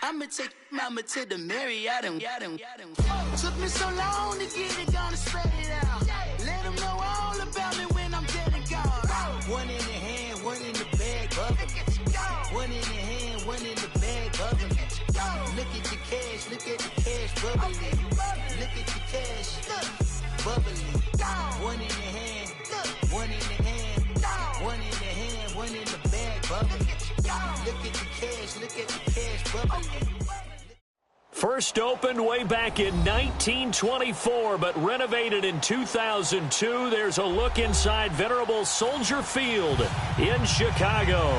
I'ma take mama to the Marriott. Took me so long to get it, gonna spread it out. Let them know all about me when I'm dead and gone. One in the hand, one in the bag, bubbling. One in the hand, one in the bag, bubbling. Look at the cash, look at the cash, bubbling. Look at the cash, bubbling. One in the hand, one in the hand, one in the hand, one in the bag, bubbling. Look at the cash, look at the cash, bubbling. First opened way back in 1924, but renovated in 2002. There's a look inside venerable Soldier Field in Chicago.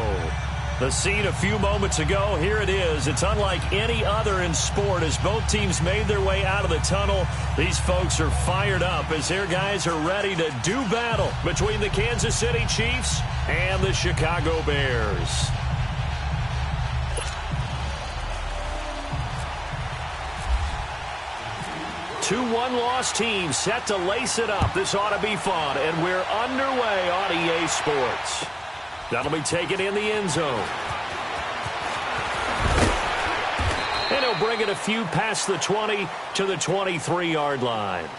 The scene a few moments ago, here it is. It's unlike any other in sport as both teams made their way out of the tunnel. These folks are fired up as their guys are ready to do battle between the Kansas City Chiefs and the Chicago Bears. 2-1 loss team set to lace it up. This ought to be fun, and we're underway on EA Sports. That'll be taken in the end zone. And he'll bring it a few past the 20 to the 23-yard line.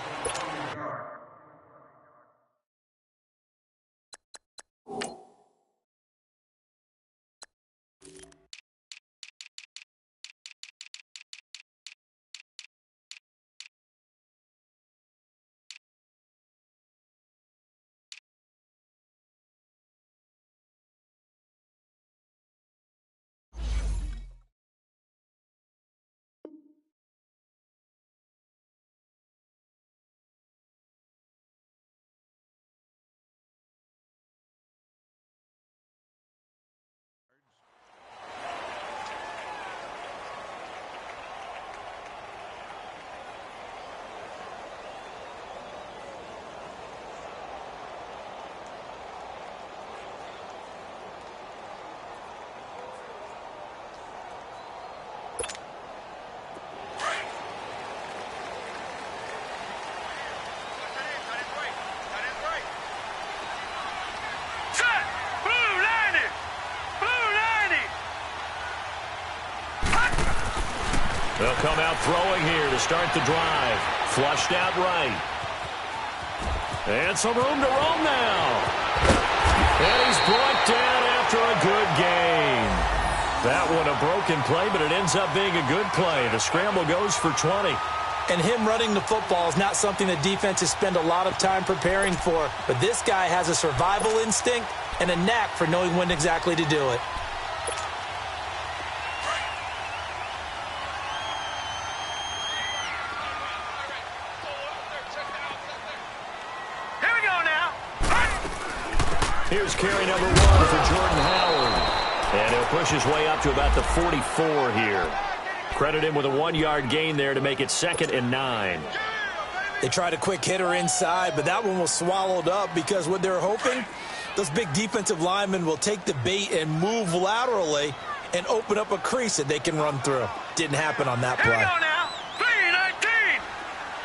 They'll come out throwing here to start the drive. Flushed out right. And some room to roam now. And he's brought down after a good gain. That one a broken play, but it ends up being a good play. The scramble goes for 20. And him running the football is not something the defenses spend a lot of time preparing for. But this guy has a survival instinct and a knack for knowing when exactly to do it. Here's carry number 1 for Jordan Howard. And he'll push his way up to about the 44 here. Credit him with a 1-yard gain there to make it 2nd and 9. They tried a quick hitter inside, but that one was swallowed up because what they're hoping, those big defensive linemen will take the bait and move laterally and open up a crease that they can run through. Didn't happen on that play. Here we go now. 3-19.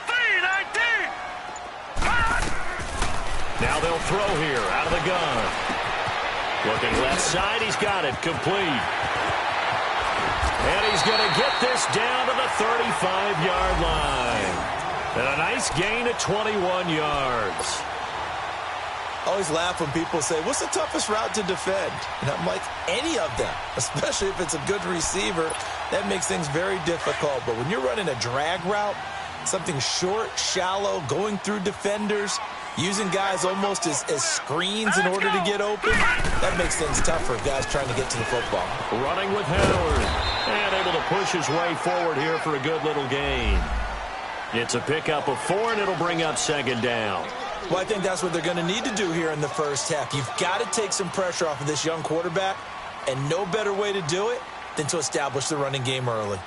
3-19. Now they'll throw here out of the gun. Looking left side, he's got it complete. And he's going to get this down to the 35-yard line. And a nice gain of 21 yards. I always laugh when people say, what's the toughest route to defend? And I'm like, any of them, especially if it's a good receiver. That makes things very difficult. But when you're running a drag route, something short, shallow, going through defenders, using guys almost as screens in order to get open, that makes things tough for guys trying to get to the football. Running with Howard. And able to push his way forward here for a good little gain. It's a pickup of 4, and it'll bring up 2nd down. Well, I think that's what they're going to need to do here in the first half. You've got to take some pressure off of this young quarterback, and no better way to do it than to establish the running game early.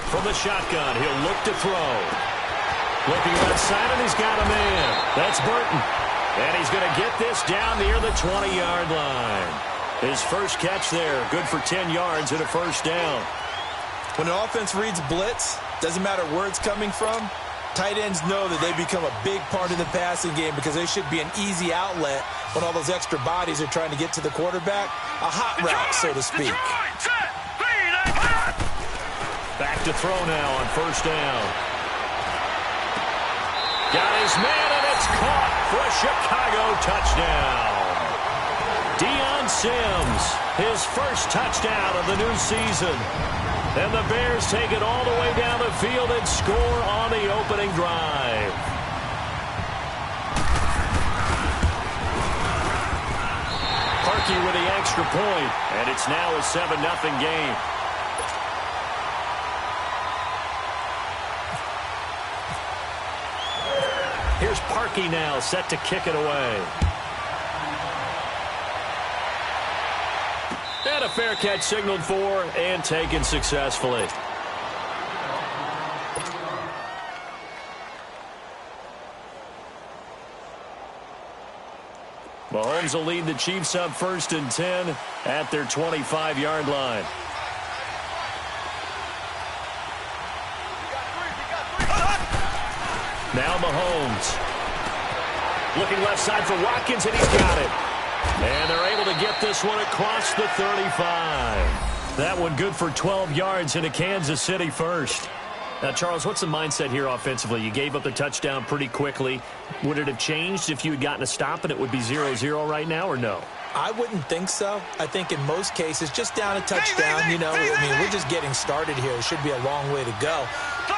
From the shotgun, he'll look to throw. Looking left side, and he's got a man. That's Burton. And he's going to get this down near the 20-yard line. His first catch there, good for 10 yards and a first down. When an offense reads blitz, doesn't matter where it's coming from, tight ends know that they become a big part of the passing game because they should be an easy outlet when all those extra bodies are trying to get to the quarterback. A hot route, so to speak. Back to throw now on first down. Got his man, and it's caught for a Chicago touchdown. Deion Sims, his first touchdown of the new season. And the Bears take it all the way down the field and score on the opening drive. Parkey with the extra point, and it's now a 7-0 game. Here's Parkey now, set to kick it away. And a fair catch signaled for and taken successfully. Mahomes will lead the Chiefs up 1st and 10 at their 25-yard line. Now Mahomes. Looking left side for Watkins, and he's got it. And they're able to get this one across the 35. That one good for 12 yards into Kansas City first. Now, Charles, what's the mindset here offensively? You gave up the touchdown pretty quickly. Would it have changed if you had gotten a stop and it would be 0-0 right now, or no? I wouldn't think so. I think in most cases, just down a touchdown, you know, I mean, we're just getting started here. It should be a long way to go.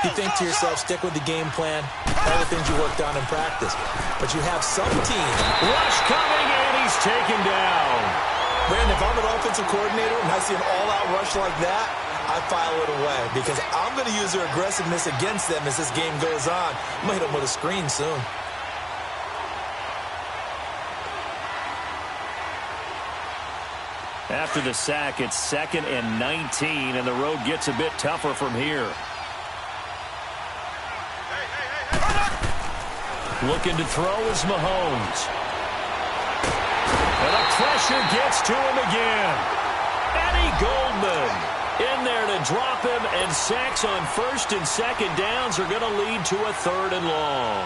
You think to yourself, stick with the game plan, all the things you worked on in practice. But you have some teams. Rush coming, and he's taken down. Brandon, if I'm an offensive coordinator and I see an all-out rush like that, I file it away because I'm going to use their aggressiveness against them as this game goes on. I'm going to hit them with a screen soon. After the sack, it's 2nd and 19, and the road gets a bit tougher from here. Looking to throw is Mahomes. And the pressure gets to him again. Eddie Goldman in there to drop him, and sacks on 1st and 2nd downs are going to lead to a 3rd and long.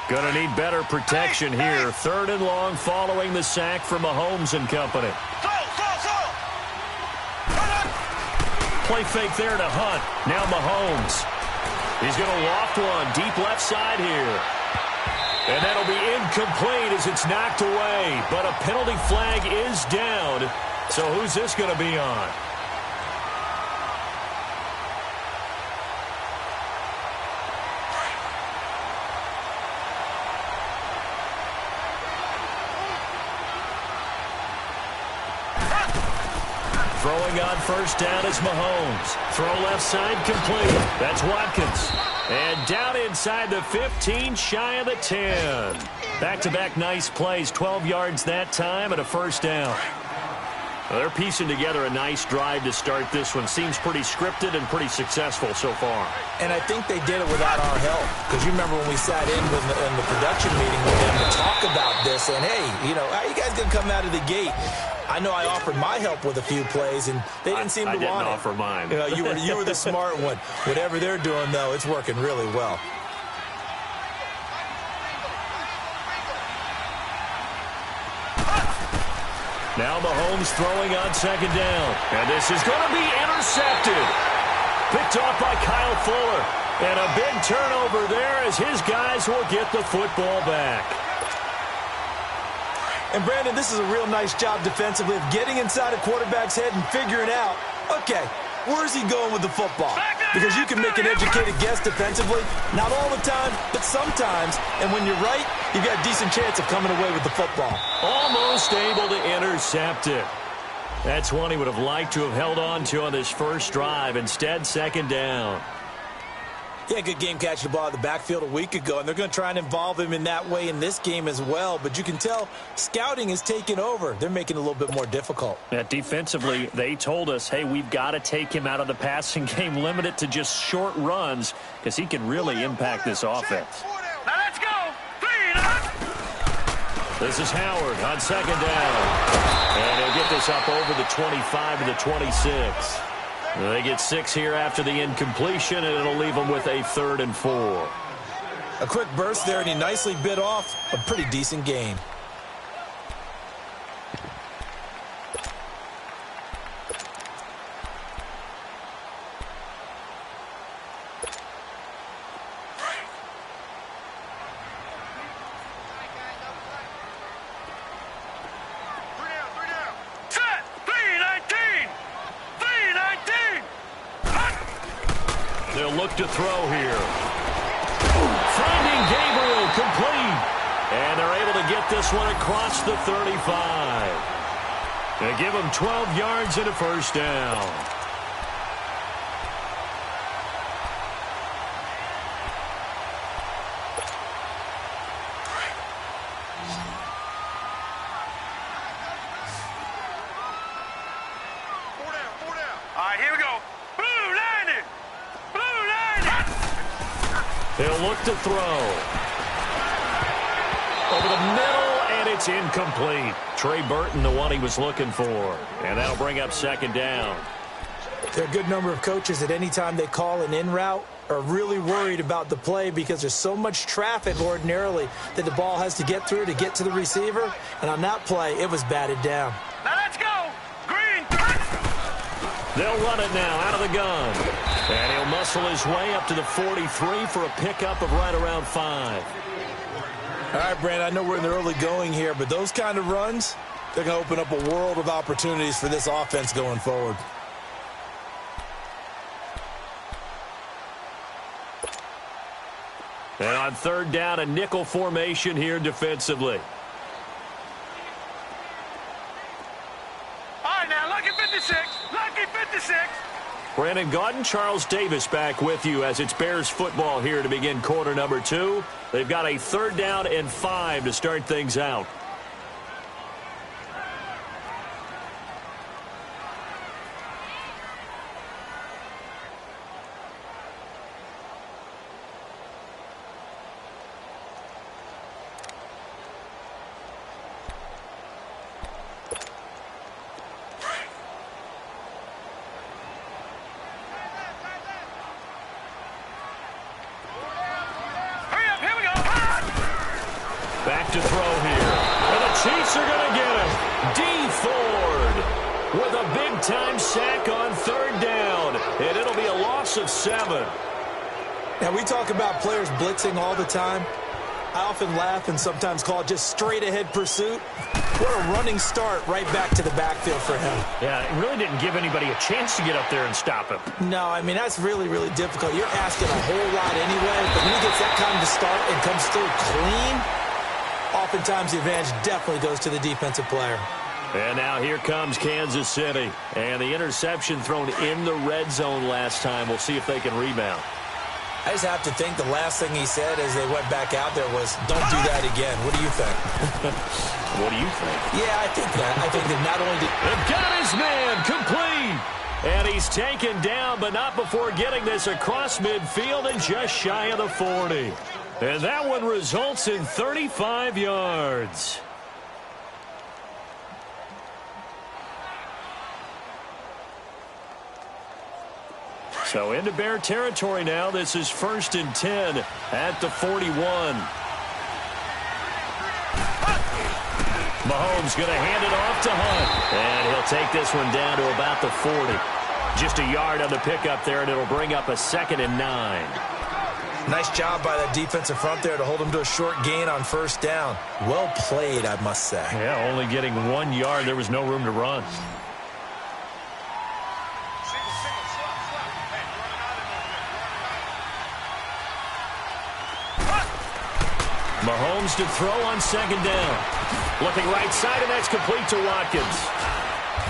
Going to need better protection here. 3rd and long following the sack from Mahomes and company. Play fake there to Hunt. Now Mahomes. He's going to loft one deep left side here. And that'll be incomplete as it's knocked away. But a penalty flag is down. So who's this going to be on? Throwing on first down is Mahomes. Throw left side complete. That's Watkins. And down inside the 15, shy of the 10. Back-to-back nice plays. 12 yards that time and a first down. Well, they're piecing together a nice drive to start this one. Seems pretty scripted and pretty successful so far. And I think they did it without our help. Because you remember when we sat in the production meeting with them to talk about this. And, hey, you know, how are you guys going to come out of the gate? I know I offered my help with a few plays, and they didn't seem to want it. I didn't offer mine. You know, you were the smart one. Whatever they're doing, though, it's working really well. Now Mahomes throwing on 2nd down. And this is going to be intercepted. Picked off by Kyle Fuller. And a big turnover there as his guys will get the football back. And, Brandon, this is a real nice job defensively of getting inside a quarterback's head and figuring out, okay, where's he going with the football? Because you can make an educated guess defensively, not all the time, but sometimes. And when you're right, you've got a decent chance of coming away with the football. Almost able to intercept it. That's one he would have liked to have held on to on this first drive. Instead, 2nd down. Yeah, good game catching the ball in the backfield a week ago, and they're going to try and involve him in that way in this game as well. But you can tell scouting is taking over. They're making it a little bit more difficult. Yeah, defensively, they told us, hey, we've got to take him out of the passing game, limit it to just short runs, because he can really impact this offense. Now This is Howard on second down. And he'll get this up over the 25 to the 26. They get 6 here after the incompletion, and it'll leave them with a 3rd and 4. A quick burst there, and he nicely bit off a pretty decent gain. They'll look to throw here. Finding Gabriel complete. And they're able to get this one across the 35. They give him 12 yards and a first down. All right, here we go. Blue 90. They'll look to throw. Over the middle, and it's incomplete. Trey Burton, the one he was looking for. And that'll bring up second down. There are a good number of coaches at any time they call an in route are really worried about the play because there's so much traffic ordinarily that the ball has to get through to get to the receiver. And on that play, it was batted down. Now let's go. Green. They'll run it now out of the gun. And he'll muscle his way up to the 43 for a pickup of right around 5. All right, Brand, I know we're in the early going here, but those kind of runs, they're going to open up a world of opportunities for this offense going forward. And on third down, a nickel formation here defensively. All right, now, lucky 56. Lucky 56. Brandon Gaudin, Charles Davis back with you as it's Bears football here to begin quarter number 2. They've got a 3rd down and 5 to start things out. Back to throw here. And the Chiefs are going to get him. D. Ford with a big-time sack on 3rd down. And it'll be a loss of 7. Now, we talk about players blitzing all the time. I often laugh and sometimes call it just straight-ahead pursuit. What a running start right back to the backfield for him. Yeah, it really didn't give anybody a chance to get up there and stop him. No, I mean, that's really, really difficult. You're asking a whole lot anyway, but when he gets that kind of start and comes through clean, oftentimes the advantage definitely goes to the defensive player. And now here comes Kansas City. And the interception thrown in the red zone last time. We'll see if they can rebound. I just have to think the last thing he said as they went back out there was, don't do that again. What do you think? What do you think? Yeah, I think that. I think that not only did... They've got his man complete. And he's taken down, but not before getting this across midfield and just shy of the 40. And that one results in 35 yards. So into Bear territory now. This is 1st and 10 at the 41. Mahomes going to hand it off to Hunt. And he'll take this one down to about the 40. Just a yard on the pickup there, and it'll bring up a 2nd and 9. Nice job by that defensive front there to hold him to a short gain on 1st down. Well played, I must say. Yeah, only getting 1 yard. There was no room to run. Mahomes to throw on 2nd down. Looking right side, and that's complete to Watkins.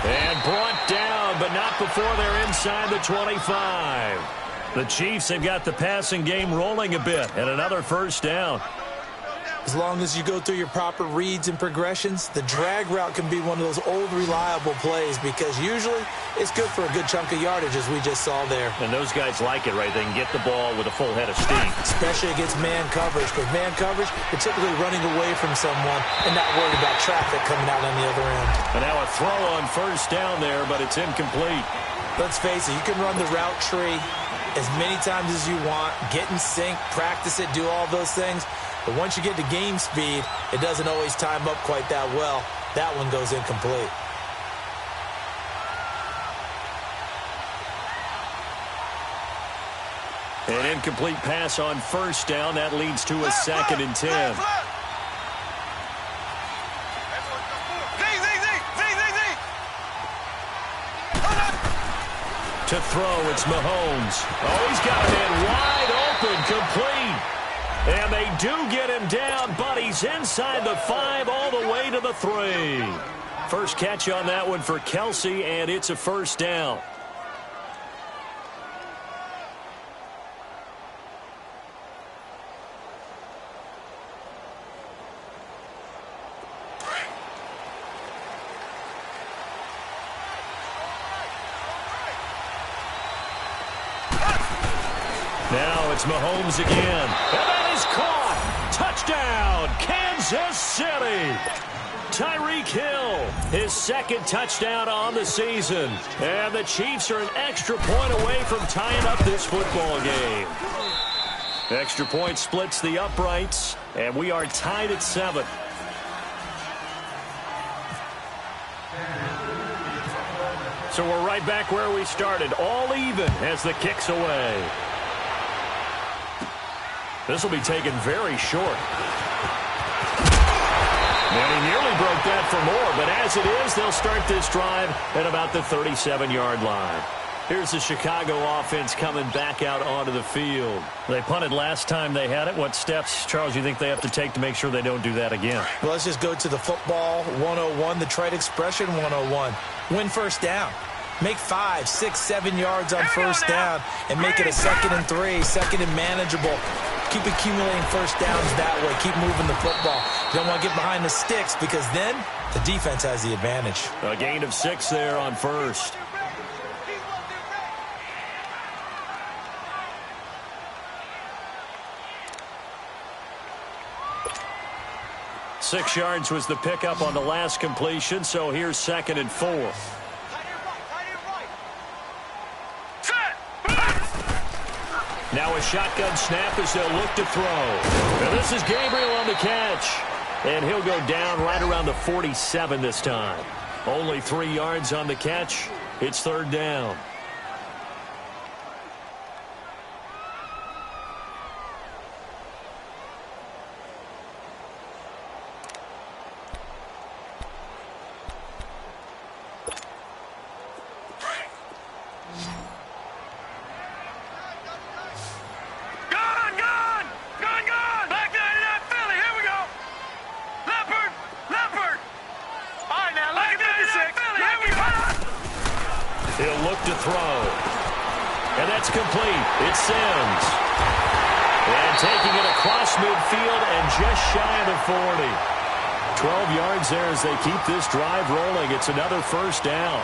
And brought down, but not before they're inside the 25. The Chiefs have got the passing game rolling a bit, and another 1st down. As long as you go through your proper reads and progressions, the drag route can be one of those old reliable plays because usually it's good for a good chunk of yardage, as we just saw there. And those guys like it, right? They can get the ball with a full head of steam. Especially against man coverage, because man coverage, you're typically running away from someone and not worried about traffic coming out on the other end. And now a throw on first down there, but it's incomplete. Let's face it, you can run the route tree as many times as you want, get in sync, practice it, do all those things. But once you get to game speed, it doesn't always time up quite that well. That one goes incomplete. An incomplete pass on first down. That leads to a 2nd and 10. To throw, it's Mahomes. Oh, he's got a man wide open, complete. And they do get him down, but he's inside the 5 all the way to the 3. First catch on that one for Kelsey, and it's a first down. Now it's Mahomes again. And that is caught. Touchdown, Kansas City. Tyreek Hill, his 2nd touchdown on the season. And the Chiefs are an extra point away from tying up this football game. Extra point splits the uprights, and we are tied at 7. So we're right back where we started, all even as the kick's away. This will be taken very short. And he nearly broke that for more, but as it is, they'll start this drive at about the 37-yard line. Here's the Chicago offense coming back out onto the field. They punted last time they had it. What steps, Charles, you think they have to take to make sure they don't do that again? Well, let's just go to the football 101, the trite expression 101. Win first down. Make 5, 6, 7 yards on first down and make it a 2nd and 3, 2nd and manageable. Keep accumulating first downs that way. Keep moving the football. You don't want to get behind the sticks because then the defense has the advantage. A gain of 6 there on first. Six yards was the pickup on the last completion, so here's 2nd and 4. Now a shotgun snap as they'll look to throw. And this is Gabriel on the catch. And he'll go down right around the 47 this time. Only 3 yards on the catch. It's 3rd down. He'll look to throw. And that's complete. It's Sims. And taking it across midfield and just shy of the 40. 12 yards there as they keep this drive rolling. It's another first down.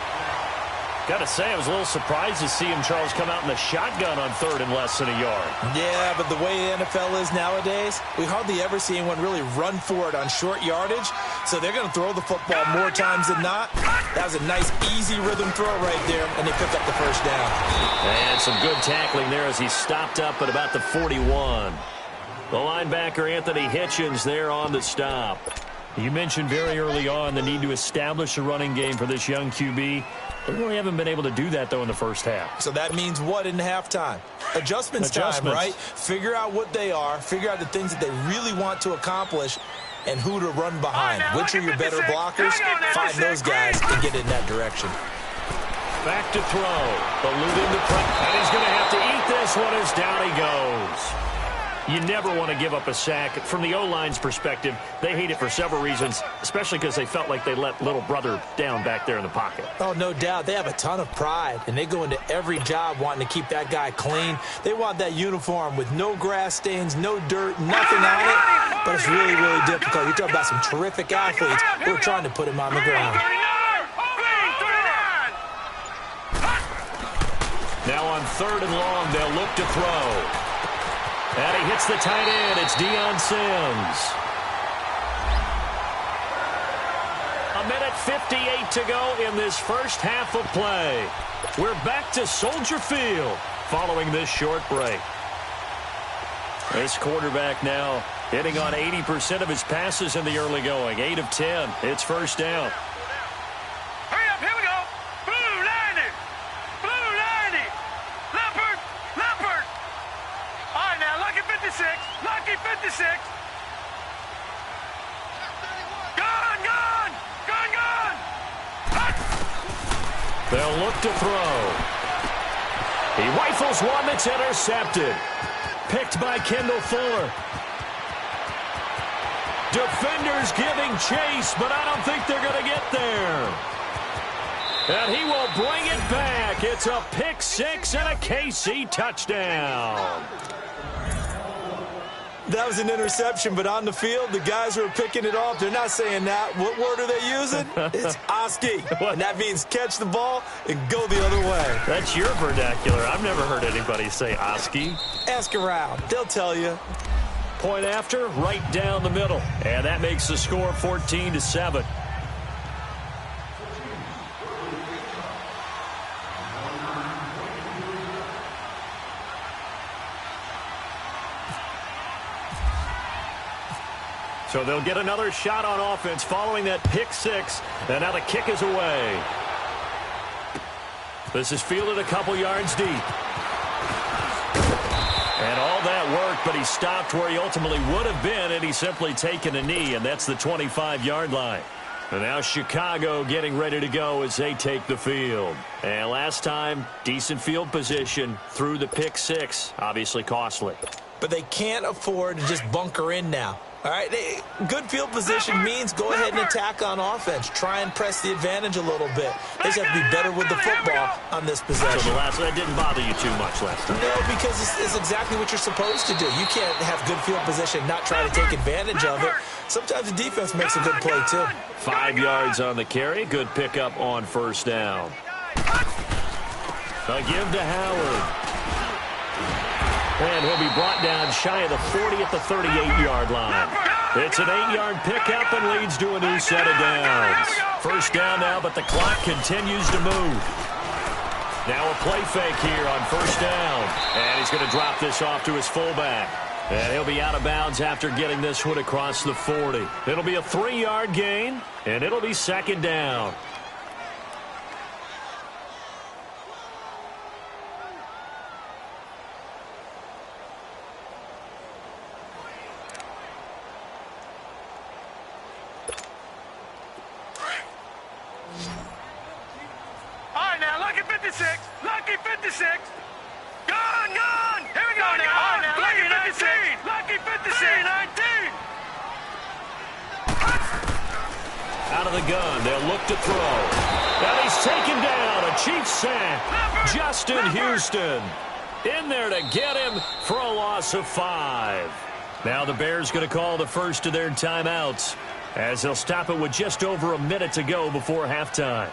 Got to say, I was a little surprised to see him, Charles, come out in the shotgun on 3rd and less than a yard. Yeah, but the way the NFL is nowadays, we hardly ever see anyone really run for it on short yardage. So they're going to throw the football more times than not. That was a nice, easy rhythm throw right there, and they picked up the first down. And some good tackling there as he stopped up at about the 41. The linebacker, Anthony Hitchens, there on the stop. You mentioned very early on the need to establish a running game for this young QB. They really haven't been able to do that, though, in the first half. So that means what in halftime? Adjustments time, right? Figure out what they are, figure out the things that they really want to accomplish, and who to run behind. Which are your better blockers? Find those guys and get in that direction. Back to throw. Eluding the pressure. And he's going to have to eat this one as down he goes. You never want to give up a sack. From the O-line's perspective, they hate it for several reasons, especially because they felt like they let little brother down back there in the pocket. Oh, no doubt. They have a ton of pride, and they go into every job wanting to keep that guy clean. They want that uniform with no grass stains, no dirt, nothing on it. But it's really, really difficult. You're talking about some terrific athletes who are trying to put him on the ground. Now on 3rd and long, they'll look to throw. And he hits the tight end. It's Deion Sims. 1:58 to go in this first half of play. We're back to Soldier Field following this short break. This quarterback now hitting on 80% of his passes in the early going. 8 of 10. It's first down. Hurry up, here we go. Blue 90. Blue 90. Leopard. Leopard. All right, now, Lucky 56. Lucky 56. Gun, gun. Gun, gun. They'll look to throw. He rifles one that's intercepted. Picked by Kendall Fuller. Defenders giving chase, but I don't think they're going to get there. And he will bring it back. It's a pick six and a KC touchdown. That was an interception, but on the field, the guys who are picking it off, they're not saying that. What word are they using? It's Oski. And that means catch the ball and go the other way. That's your vernacular. I've never heard anybody say Oski. Ask around. They'll tell you. Point after, right down the middle. And that makes the score 14-7. So they'll get another shot on offense following that pick six. And now the kick is away. This is fielded a couple yards deep. And all that work, but he stopped where he ultimately would have been, and he's simply taken a knee, and that's the 25-yard line. And now Chicago getting ready to go as they take the field. And last time, decent field position through the pick six, obviously costly. But they can't afford to just bunker in now. All right, good field position means go ahead and attack on offense. Try and press the advantage a little bit. They just have to be better with the football on this possession. So that didn't bother you too much last time. No, because it's exactly what you're supposed to do. You can't have good field position, not try to take advantage of it. Sometimes the defense makes a good play, too. 5 yards on the carry. Good pickup on first down. A give to Howard. And he'll be brought down shy of the 40 at the 38-yard line. It's an 8-yard pickup and leads to a new set of downs. First down now, but the clock continues to move. Now a play fake here on first down. And he's going to drop this off to his fullback. And he'll be out of bounds after getting this one across the 40. It'll be a 3-yard gain, and it'll be second down. Lucky 56. Lucky 56. Gone, gone. Here we go now. Lucky 56. Lucky 56. 19. Out of the gun. They'll look to throw. And he's taken down. A Chiefs sack. Justin Houston in there to get him for a loss of 5. Now the Bears going to call the first of their timeouts as they'll stop it with just over a minute to go before halftime.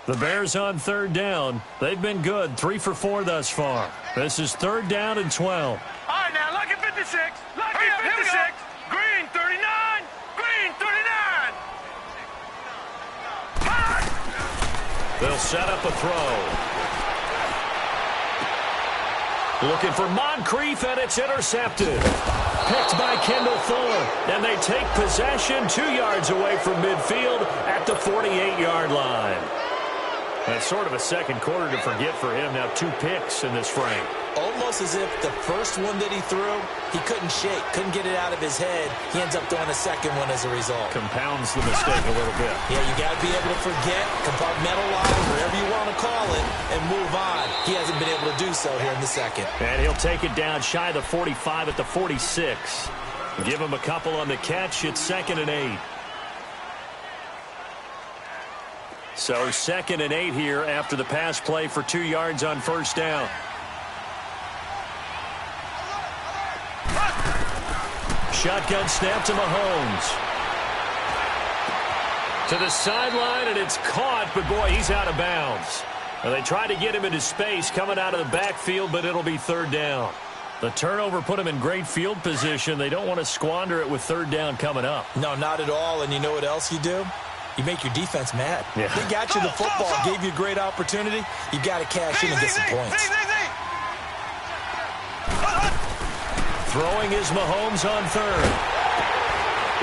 The Bears on third down. They've been good. 3 for 4 thus far. This is third down and 12. All right, now, Lucky 56. Lucky 56. Green 39. Green 39. They'll set up a throw. Looking for Moncrief, and it's intercepted. Picked by Kendall Fuller. And they take possession 2 yards away from midfield at the 48-yard line. That's sort of a second quarter to forget for him. Now 2 picks in this frame. almost as if the first one that he threw, he couldn't shake, couldn't get it out of his head. He ends up throwing a second one as a result. Compounds the mistake a little bit. Yeah, you got to be able to forget, compartmentalize, whatever you want to call it, and move on. He hasn't been able to do so here in the second. And he'll take it down shy of the 45 at the 46. Give him a couple on the catch. It's 2nd and 8. So 2nd and 8 here after the pass play for 2 yards on first down. Shotgun snap to Mahomes. To the sideline, and it's caught, but boy, he's out of bounds. Well, they tried to get him into space coming out of the backfield, but it'll be 3rd down. The turnover put him in great field position. They don't want to squander it with 3rd down coming up. No, not at all. And you know what else you do? You make your defense mad. Yeah. They got you the football, gave you a great opportunity. You got to cash in and get some points. Throwing is Mahomes on 3rd.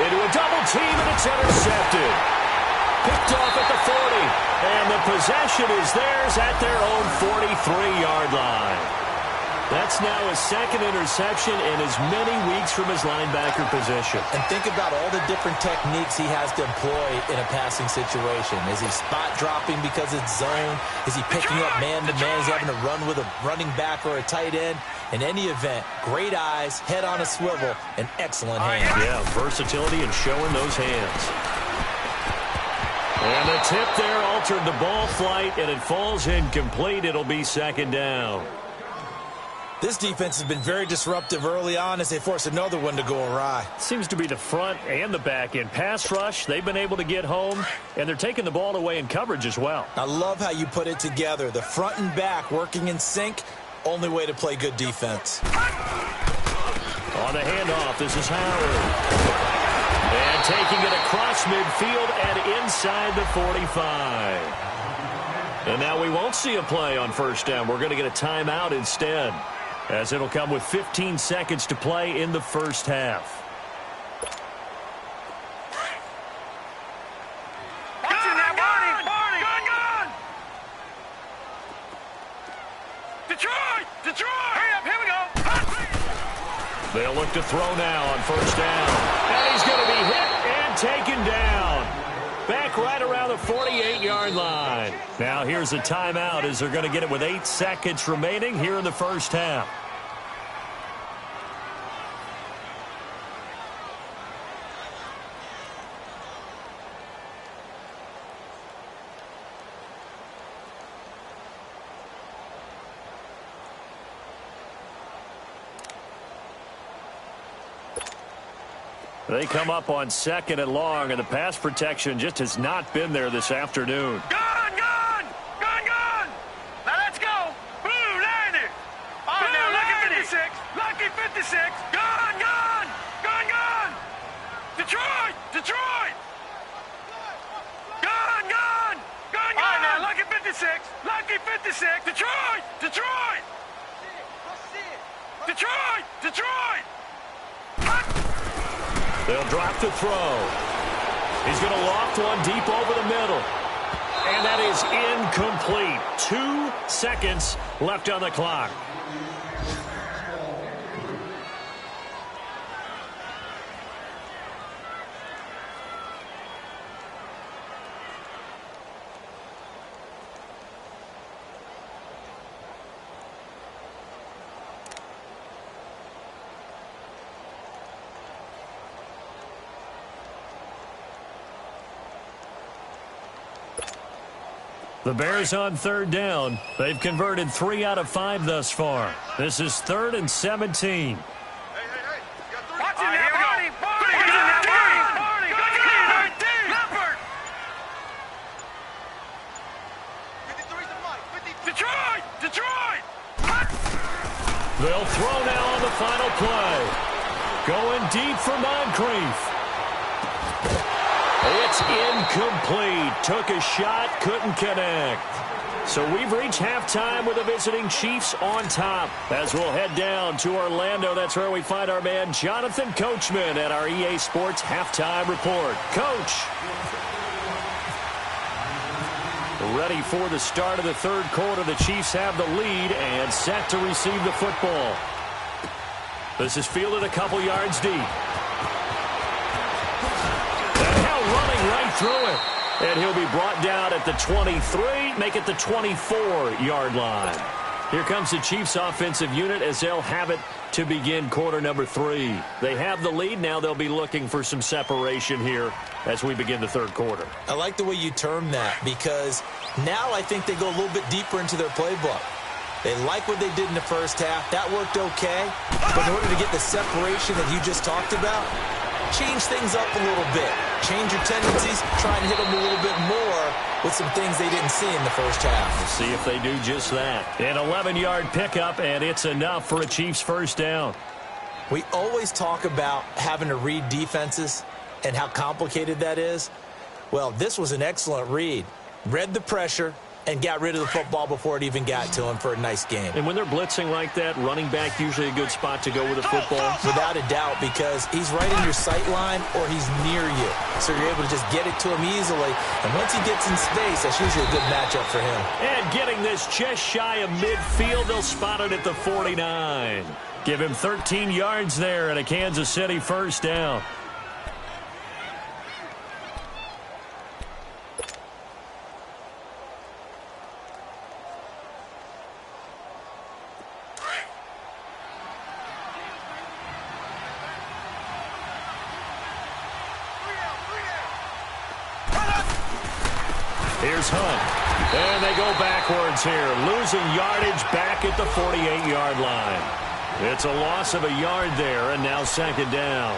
Into a double team, and it's intercepted. Picked off at the 40. And the possession is theirs at their own 43-yard line. That's now his 2nd interception in as many weeks from his linebacker position. And think about all the different techniques he has to employ in a passing situation. Is he spot dropping because it's zone? Is he picking up man-to-man? Is he having to run with a running back or a tight end? In any event, great eyes, head on a swivel, and excellent hands. Yeah, versatility and showing those hands. And the tip there altered the ball flight, and it falls incomplete. It'll be 2nd down. This defense has been very disruptive early on as they force another one to go awry. Seems to be the front and the back end. Pass rush, they've been able to get home, and they're taking the ball away in coverage as well. I love how you put it together. The front and back working in sync, only way to play good defense. On the handoff, this is Howard. And taking it across midfield and inside the 45. And now we won't see a play on 1st down. We're going to get a timeout instead, as it'll come with 15 seconds to play in the 1st half. Detroit! Hurry up, here we go! They'll look to throw now on 1st down. And he's going to be hit and taken down. Back right around the 48-yard line. Now here's a timeout as they're going to get it with 8 seconds remaining here in the 1st half. They come up on 2nd and long, and the pass protection just has not been there this afternoon. Gone! Now let's go! Blue, land it! Blue, lucky 56! Lucky 56! Gone! Detroit! Gone! All right, now, lucky 56! Lucky 56! Detroit! They'll drop the throw. He's going to loft one deep over the middle. And that is incomplete. 2 seconds left on the clock. The Bears on 3rd down. They've converted 3 out of 5 thus far. This is 3rd and 17. Watch it now, Barney! Leopard! Detroit! They'll throw now on the final play. Going deep for Moncrief. It's incomplete. Took a shot, couldn't connect. So we've reached halftime with the visiting Chiefs on top. As we'll head down to Orlando, that's where we find our man Jonathan Coachman at our EA Sports Halftime Report. Coach. Ready for the start of the third quarter. The Chiefs have the lead and set to receive the football. This is fielded a couple yards deep. And now running right through it. And he'll be brought down at the 23, make it the 24-yard line. Here comes the Chiefs offensive unit as they'll have it to begin quarter number 3. They have the lead. Now they'll be looking for some separation here as we begin the third quarter. I like the way you term that because now I think they go a little bit deeper into their playbook. They like what they did in the first half. That worked okay. But in order to get the separation that you just talked about, change things up a little bit. Change your tendencies. Try and hit them a little bit more with some things they didn't see in the first half. We'll see if they do just that. An 11-yard pickup, and it's enough for a Chiefs first down. We always talk about having to read defenses and how complicated that is. Well, this was an excellent read. Read the pressure and got rid of the football before it even got to him for a nice game. And when they're blitzing like that, running back usually a good spot to go with the football. Without a doubt, because he's right in your sight line or he's near you. So you're able to just get it to him easily. And once he gets in space, that's usually a good matchup for him. And getting this just shy of midfield, they'll spot it at the 49. Give him 13 yards there and a Kansas City first down. Here's Hunt. And they go backwards here, losing yardage back at the 48-yard line. It's a loss of a yard there, and now second down.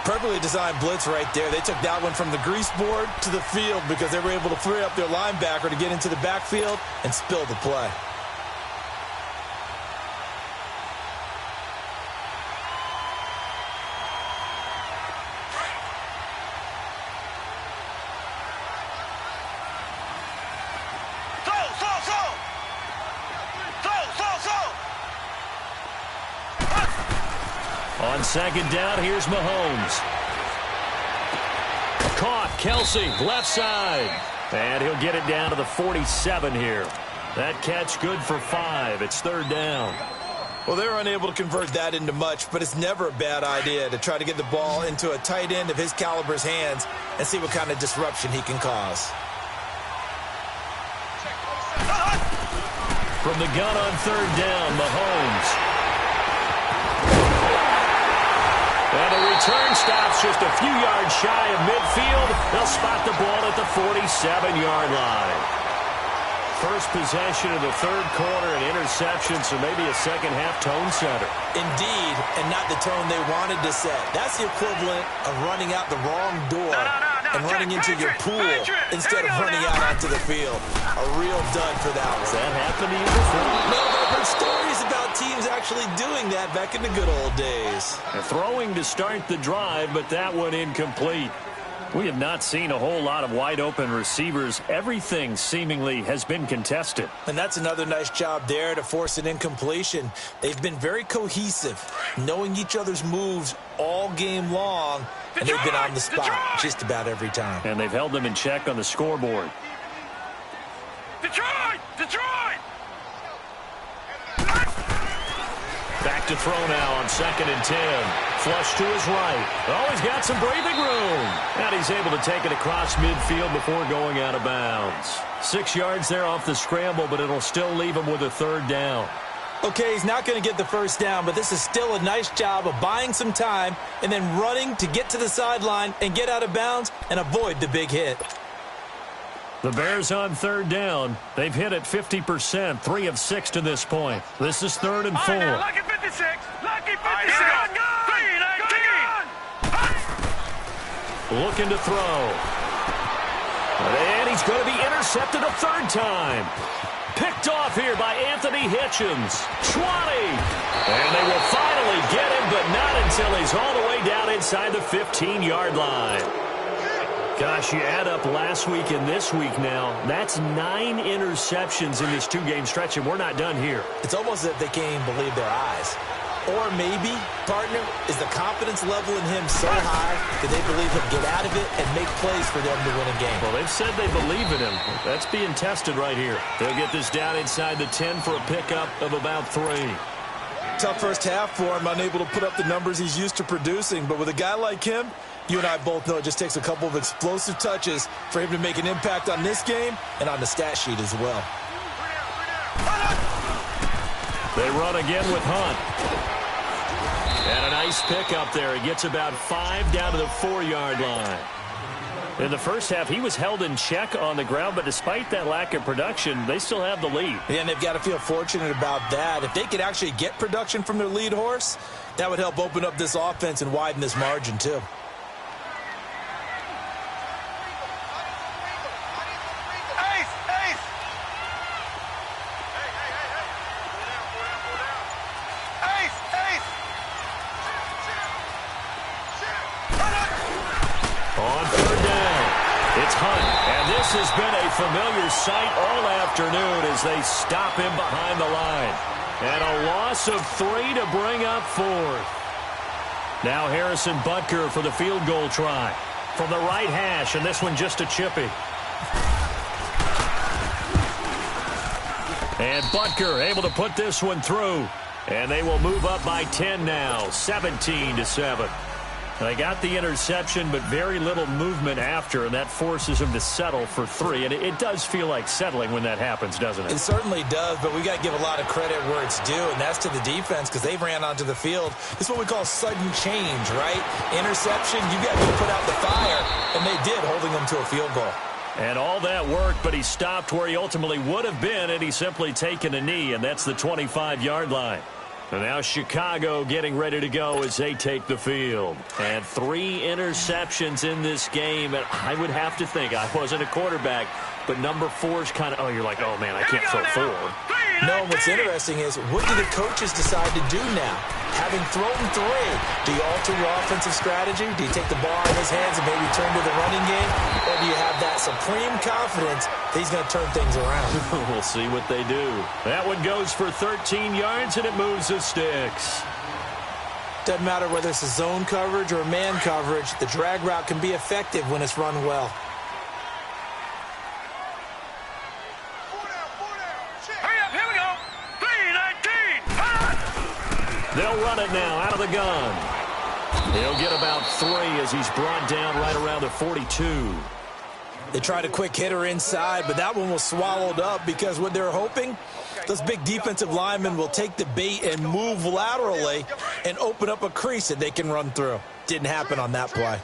Perfectly designed blitz right there. They took that one from the grease board to the field because they were able to free up their linebacker to get into the backfield and spill the play. On second down, here's Mahomes. Caught, Kelsey, left side. And he'll get it down to the 47 here. That catch good for 5. It's third down. Well, they're unable to convert that into much, but it's never a bad idea to try to get the ball into a tight end of his caliber's hands and see what kind of disruption he can cause. From the gun on third down, Mahomes. And the return stops just a few yards shy of midfield. They'll spot the ball at the 47-yard line. First possession of the third quarter, an interception, so maybe a second-half tone setter. Indeed, and not the tone they wanted to set. That's the equivalent of running out the wrong door and running into your pool instead of running out onto the field. A real dud for that one. Has that happened to you before? No, but I've heard stories about teams actually doing that back in the good old days. Throwing to start the drive, but that one incomplete. We have not seen a whole lot of wide-open receivers. Everything seemingly has been contested. And that's another nice job there to force an incompletion. They've been very cohesive, knowing each other's moves all game long, and they've been on the spot just about every time. And they've held them in check on the scoreboard. Detroit! Detroit! Back to throw now on 2nd and 10. Flush to his right. Oh, he's got some breathing room. And he's able to take it across midfield before going out of bounds. 6 yards there off the scramble, but it'll still leave him with a third down. Okay, he's not going to get the first down, but this is still a nice job of buying some time and then running to get to the sideline and get out of bounds and avoid the big hit. The Bears on third down. They've hit it 50%, 3 of 6 to this point. This is 3rd and 4. Lucky 56. Lucky 56. Looking to throw. And he's going to be intercepted a third time. Picked off here by Anthony Hitchens. 20. And they will finally get him, but not until he's all the way down inside the 15-yard line. Gosh, you add up last week and this week now, that's 9 interceptions in this 2-game stretch, and we're not done here. It's almost as if they can't even believe their eyes. Or maybe, partner, is the confidence level in him so high that they believe he'll get out of it and make plays for them to win a game? Well, they've said they believe in him. That's being tested right here. They'll get this down inside the 10 for a pickup of about 3. Tough first half for him, unable to put up the numbers he's used to producing. But with a guy like him, you and I both know it just takes a couple of explosive touches for him to make an impact on this game and on the stat sheet as well. They run again with Hunt. And a nice pickup there. He gets about 5 down to the 4-yard line. In the first half, he was held in check on the ground, but despite that lack of production, they still have the lead. Yeah, and they've got to feel fortunate about that. If they could actually get production from their lead horse, that would help open up this offense and widen this margin too. This has been a familiar sight all afternoon as they stop him behind the line. And a loss of 3 to bring up 4th. Now Harrison Butker for the field goal try. From the right hash, and this one just a chippy. And Butker able to put this one through. And they will move up by 10 now, 17-7. They got the interception, but very little movement after, and that forces him to settle for 3. And it does feel like settling when that happens, doesn't it? It certainly does, but we got to give a lot of credit where it's due, and that's to the defense because they ran onto the field. This is what we call sudden change, right? Interception, you got to put out the fire, and they did, holding them to a field goal. And all that worked, but he stopped where he ultimately would have been, and he's simply taken a knee, and that's the 25-yard line. And now Chicago getting ready to go as they take the field. And 3 interceptions in this game. And I would have to think, I wasn't a quarterback, but number 4 is kind of, oh, you're like, oh, man, I can't throw 4. No, what's interesting is, what do the coaches decide to do now? Having thrown 3, do you alter your offensive strategy? Do you take the ball in his hands and maybe turn to the running game? Or do you have that supreme confidence that he's going to turn things around? We'll see what they do. That one goes for 13 yards, and it moves the sticks. Doesn't matter whether it's a zone coverage or a man coverage, the drag route can be effective when it's run well. They'll run it now out of the gun. He'll get about 3 as he's brought down right around the 42. They tried a quick hitter inside, but that one was swallowed up because what they're hoping, those big defensive linemen will take the bait and move laterally and open up a crease that they can run through. Didn't happen on that play.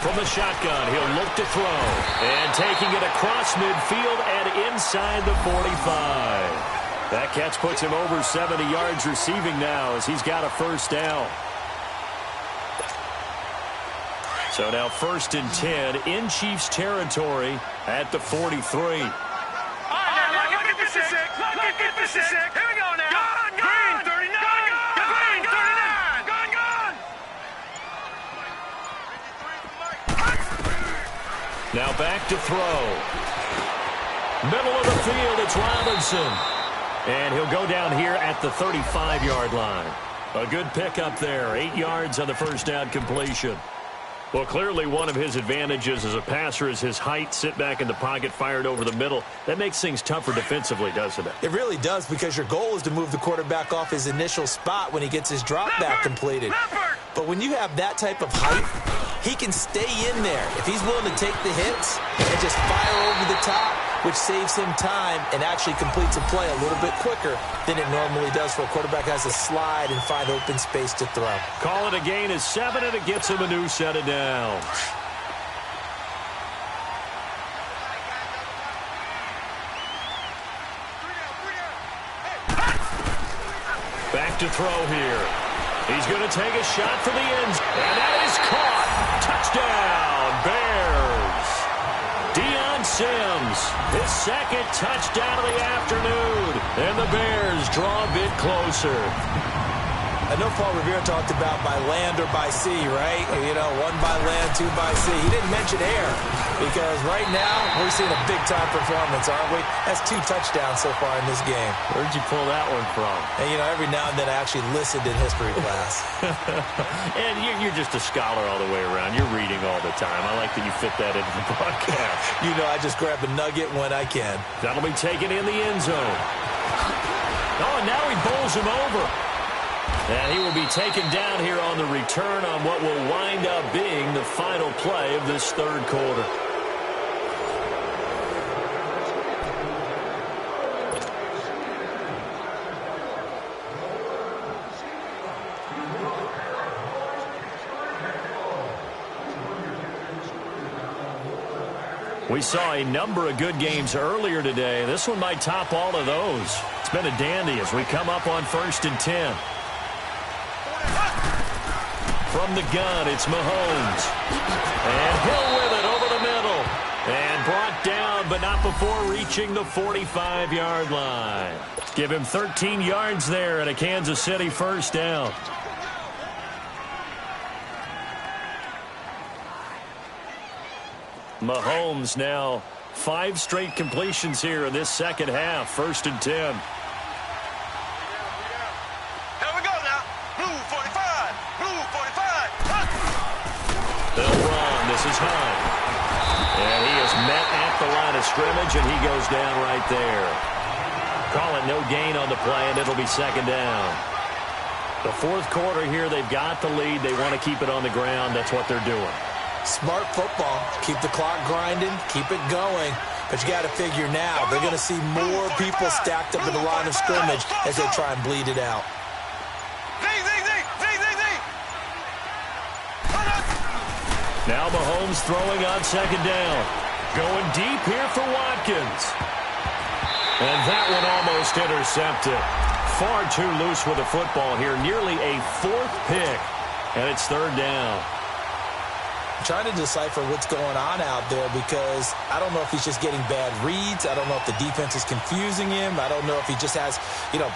From the shotgun, he'll look to throw. And taking it across midfield and inside the 45. That catch puts him over 70 yards receiving now as he's got a first down. So now 1st and 10 in Chiefs territory at the 43. All right, now look at 56. Look at 56. Here we go now. Gone, gone. Green 39. Green 39. Gone, gone. Now back to throw. Middle of the field, it's Robinson. And he'll go down here at the 35-yard line. A good pickup there. 8 yards on the first down completion. Well, clearly one of his advantages as a passer is his height. Sit back in the pocket, fired over the middle. That makes things tougher defensively, doesn't it? It really does, because your goal is to move the quarterback off his initial spot when he gets his drop back completed. But when you have that type of height, he can stay in there. If he's willing to take the hits and just fire over the top, which saves him time and actually completes a play a little bit quicker than it normally does for a quarterback has to slide and find open space to throw. Call it a gain of 7, and it gets him a new set of downs. Back to throw here. He's going to take a shot for the end zone. And that is caught. Touchdown, Bears. Deion Sims, his 2nd touchdown of the afternoon. And the Bears draw a bit closer. I know Paul Revere talked about by land or by sea, right? You know, 1 by land, 2 by sea. He didn't mention air. Because right now, we're seeing a big-time performance, aren't we? That's 2 touchdowns so far in this game. Where'd you pull that one from? And, you know, every now and then I actually listened in history class. And you're just a scholar all the way around. You're reading all the time. I like that you fit that into the broadcast. You know, I just grab a nugget when I can. That'll be taken in the end zone. Oh, and now he bowls him over. And he will be taken down here on the return on what will wind up being the final play of this third quarter. We saw a number of good games earlier today. This one might top all of those. It's been a dandy as we come up on 1st and 10. From the gun, it's Mahomes. And Hill with it over the middle. And brought down, but not before reaching the 45-yard line. Give him 13 yards there and a Kansas City first down. Mahomes now 5 straight completions here in this second half. 1st and 10. Here we go now. Blue 45. Blue 45. They'll run. This is Hunt. And he is met at the line of scrimmage, and he goes down right there. Call it no gain on the play, and it'll be second down. The fourth quarter here, they've got the lead. They want to keep it on the ground. That's what they're doing. Smart football. Keep the clock grinding. Keep it going. But you got to figure now, they're going to see more people stacked up in the line of scrimmage as they try and bleed it out. Now Mahomes throwing on second down. Going deep here for Watkins. And that one almost intercepted. Far too loose with the football here. Nearly a 4th pick. And it's 3rd down. I'm trying to decipher what's going on out there because I don't know if he's just getting bad reads. I don't know if the defense is confusing him. I don't know if he just has,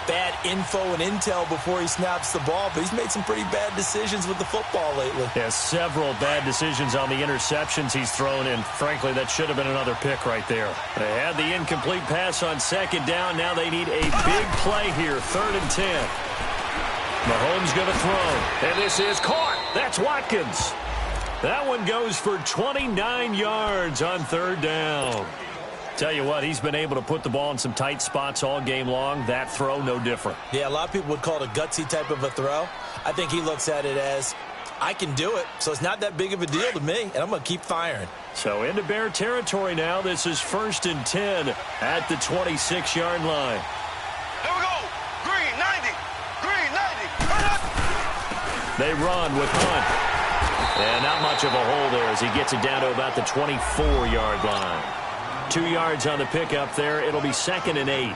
bad info and intel before he snaps the ball. But he's made some pretty bad decisions with the football lately. Yeah, several bad decisions on the interceptions he's thrown in. Frankly, that should have been another pick right there. They had the incomplete pass on second down. Now they need a big play here. 3rd and 10. Mahomes going to throw. And this is caught. That's Watkins. That one goes for 29 yards on 3rd down. Tell you what, he's been able to put the ball in some tight spots all game long. That throw, no different. Yeah, a lot of people would call it a gutsy type of a throw. I think he looks at it as, I can do it, so it's not that big of a deal to me, and I'm going to keep firing. So into Bear territory now. This is 1st and 10 at the 26-yard line. Here we go. Green 90. Green 90. They run with Hunt. And not much of a hole there as he gets it down to about the 24-yard line. 2 yards on the pickup there. It'll be 2nd and 8.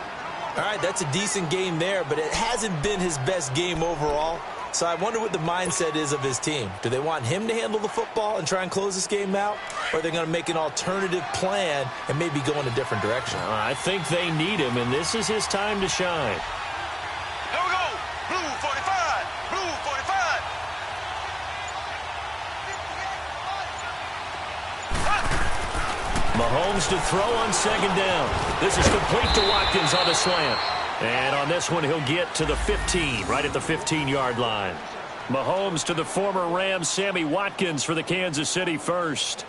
All right, that's a decent game there, but it hasn't been his best game overall. So I wonder what the mindset is of his team. Do they want him to handle the football and try and close this game out? Or are they going to make an alternative plan and maybe go in a different direction? I think they need him, and this is his time to shine. Here we go. Blue 45. Blue 45. Mahomes to throw on second down. This is complete to Watkins on the slant. And on this one, he'll get to the 15, right at the 15-yard line. Mahomes to the former Rams, Sammy Watkins for the Kansas City first.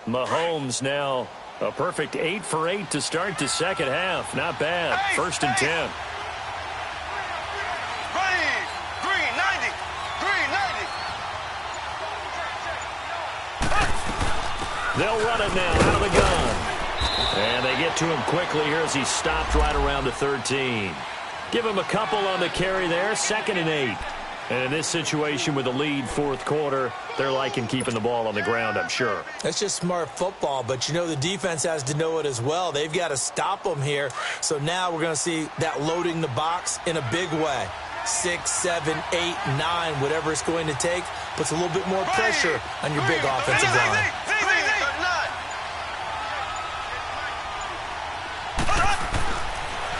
Mahomes now a perfect 8 for 8 to start the second half. Not bad. 1st and 10. They'll run it now out of the gun. And they get to him quickly here as he stopped right around the 13. Give him a couple on the carry there. 2nd and 8. And in this situation with the lead 4th quarter, they're liking keeping the ball on the ground, I'm sure. That's just smart football, but the defense has to know it as well. They've got to stop them here. So now we're going to see that loading the box in a big way. 6, 7, 8, 9, whatever it's going to take, puts a little bit more pressure on your big offensive line.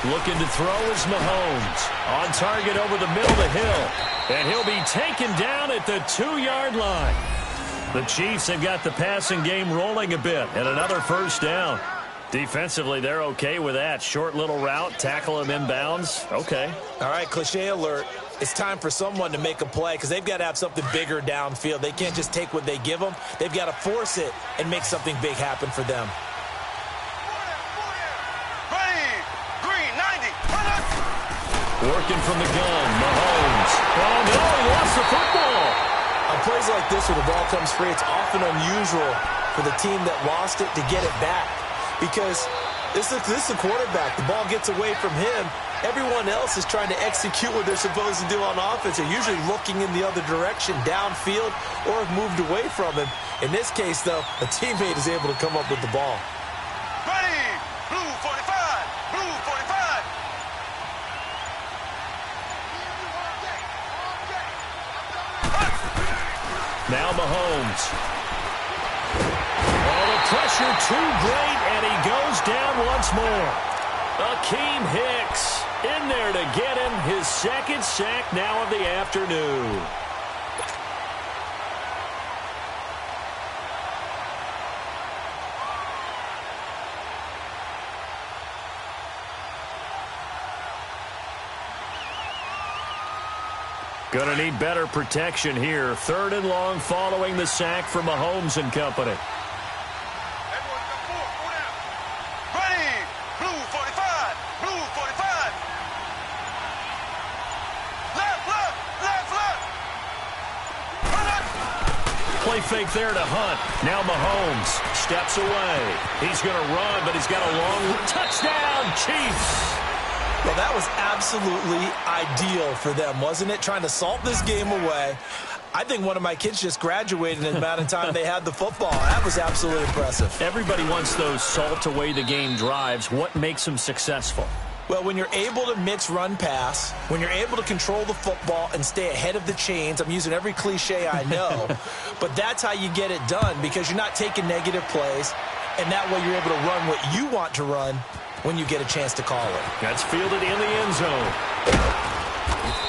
Looking to throw is Mahomes. On target over the middle of the hill. And he'll be taken down at the 2-yard line. The Chiefs have got the passing game rolling a bit. And another first down. Defensively, they're okay with that. Short little route, tackle him inbounds. Okay. All right, cliche alert. It's time for someone to make a play because they've got to have something bigger downfield. They can't just take what they give them. They've got to force it and make something big happen for them. Working from the gun, Mahomes. Oh, no, he lost the football. On plays like this where the ball comes free, it's often unusual for the team that lost it to get it back. Because this is a quarterback. The ball gets away from him. Everyone else is trying to execute what they're supposed to do on offense. They're usually looking in the other direction, downfield, or have moved away from him. In this case, though, a teammate is able to come up with the ball. Ready, blue 45, blue 45. Now Mahomes. Oh, the pressure too great, and he goes down once more. Akeem Hicks in there to get him his second sack now of the afternoon. Gonna need better protection here. 3rd and long following the sack from Mahomes and company. Ready, blue 45, blue 45. Left. Play fake there to Hunt. Now Mahomes steps away. He's gonna run, but he's got a long touchdown, Chiefs. Well, that was absolutely ideal for them, wasn't it? Trying to salt this game away. I think one of my kids just graduated in the amount of time they had the football. That was absolutely impressive. Everybody wants those salt away the game drives. What makes them successful? Well, when you're able to mix run pass, when you're able to control the football and stay ahead of the chains, I'm using every cliche I know, but that's how you get it done because you're not taking negative plays, and that way you're able to run what you want to run when you get a chance to call it. That's fielded in the end zone.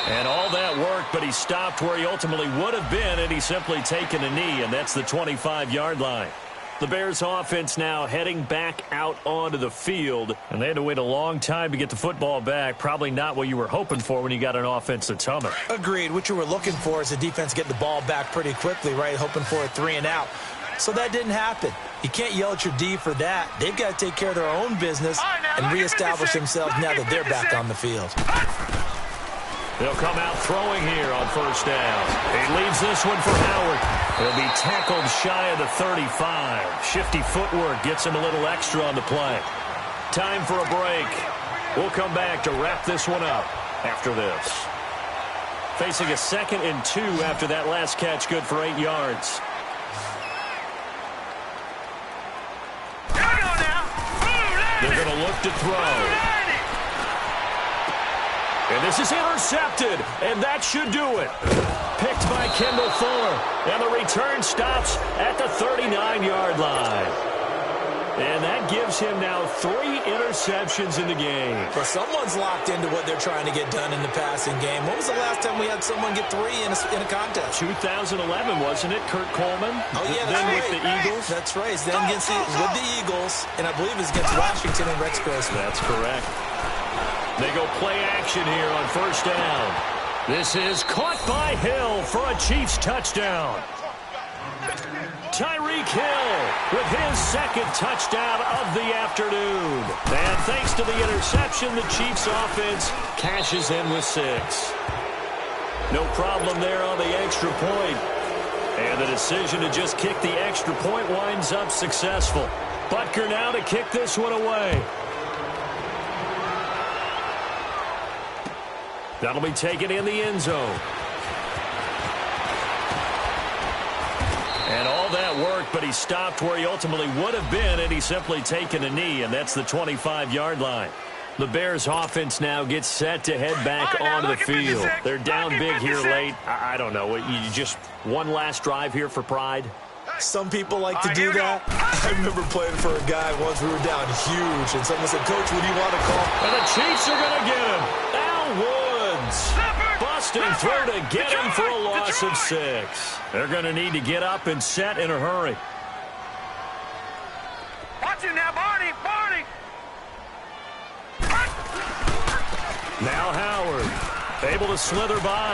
And all that worked, but he stopped where he ultimately would have been, and he's simply taken a knee, and that's the 25-yard line. The Bears offense now heading back out onto the field, and they had to wait a long time to get the football back. Probably not what you were hoping for when you got an offense that's humming. Agreed. What you were looking for is the defense getting the ball back pretty quickly, right? Hoping for a 3-and-out. So that didn't happen. You can't yell at your D for that. They've got to take care of their own business and reestablish themselves now that they're back on the field. They'll come out throwing here on first down. He leaves this one for Howard. He'll be tackled shy of the 35. Shifty footwork gets him a little extra on the play. Time for a break. We'll come back to wrap this one up after this. Facing a 2nd and 2 after that last catch, good for 8 yards. They're going to look to throw. And this is intercepted, and that should do it. Picked by Kendall Fuller, and the return stops at the 39-yard line. And that gives him now 3 interceptions in the game. Well, someone's locked into what they're trying to get done in the passing game. When was the last time we had someone get 3 in a contest? 2011, wasn't it? Kurt Coleman? Oh, yeah, then right. with the Eagles? That's right. Then with the Eagles, and I believe it's against Washington and Rex Grossman. That's correct. They go play action here on first down. This is caught by Hill for a Chiefs touchdown. Tyreek Hill with his 2nd touchdown of the afternoon. And thanks to the interception, the Chiefs offense cashes in with 6. No problem there on the extra point. And the decision to just kick the extra point winds up successful. Butker now to kick this one away. That'll be taken in the end zone. And all that worked, but he stopped where he ultimately would have been, and he's simply taken a knee, and that's the 25-yard line. The Bears offense now gets set to head back onto the field. They're down big here late. I don't know. You just one last drive here for pride? Some people like to do that. I remember playing for a guy once. We were down huge, and someone said, "Coach, what do you want to call?" And the Chiefs are going to get him. Al Woods busting through to get him for a loss of 6. They're going to need to get up and set in a hurry. Watch him now, Barney. Barney. Now Howard, able to slither by.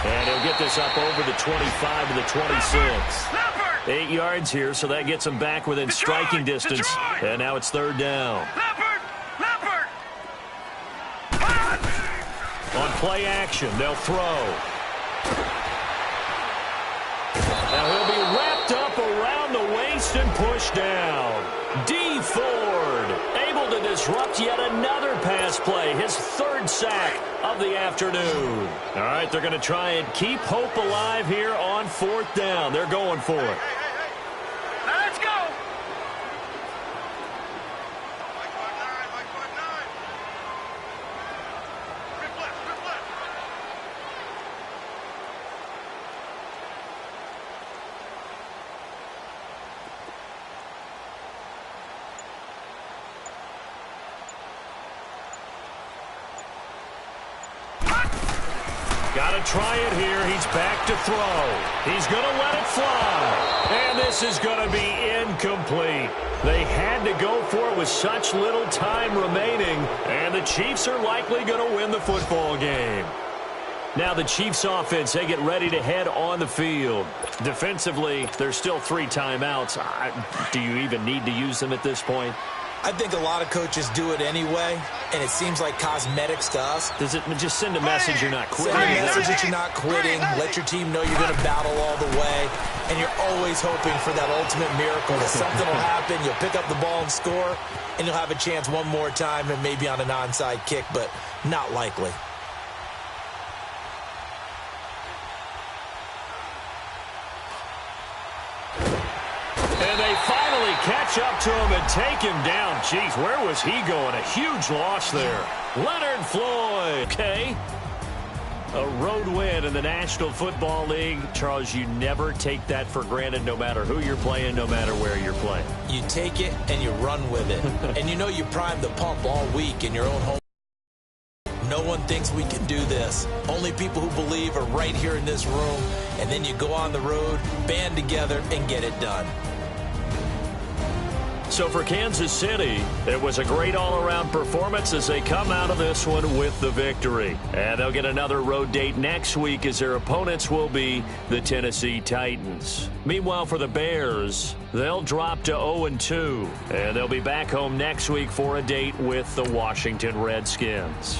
And he'll get this up over the 25 to the 26. 8 yards here, so that gets him back within striking distance. And now it's 3rd down. On play action, they'll throw. Now he'll be wrapped up around the waist and pushed down. D. Ford able to disrupt yet another pass play, his 3rd sack of the afternoon. All right, they're going to try and keep hope alive here on 4th down. They're going for it. Now let's go. Got to try it here. He's back to throw. He's going to let it fly. And this is going to be incomplete. They had to go for it with such little time remaining. And the Chiefs are likely going to win the football game. Now the Chiefs offense, they get ready to head on the field. Defensively, there's still 3 timeouts. Do you even need to use them at this point? I think a lot of coaches do it anyway, and it seems like cosmetics to us. Does it just send a message you're not quitting? Send a message that you're not quitting. Let your team know you're going to battle all the way, and you're always hoping for that ultimate miracle that something will happen, you'll pick up the ball and score, and you'll have a chance one more time and maybe on an onside kick, but not likely. And they finally catch up to him and take him down. Jeez, where was he going? A huge loss there. Leonard Floyd. Okay. A road win in the National Football League. Charles, you never take that for granted no matter who you're playing, no matter where you're playing. You take it and you run with it. And you know you primed the pump all week in your own home. No one thinks we can do this. Only people who believe are right here in this room. And then you go on the road, band together, and get it done. So for Kansas City, it was a great all-around performance as they come out of this one with the victory. And they'll get another road date next week as their opponents will be the Tennessee Titans. Meanwhile, for the Bears, they'll drop to 0-2. And they'll be back home next week for a date with the Washington Redskins.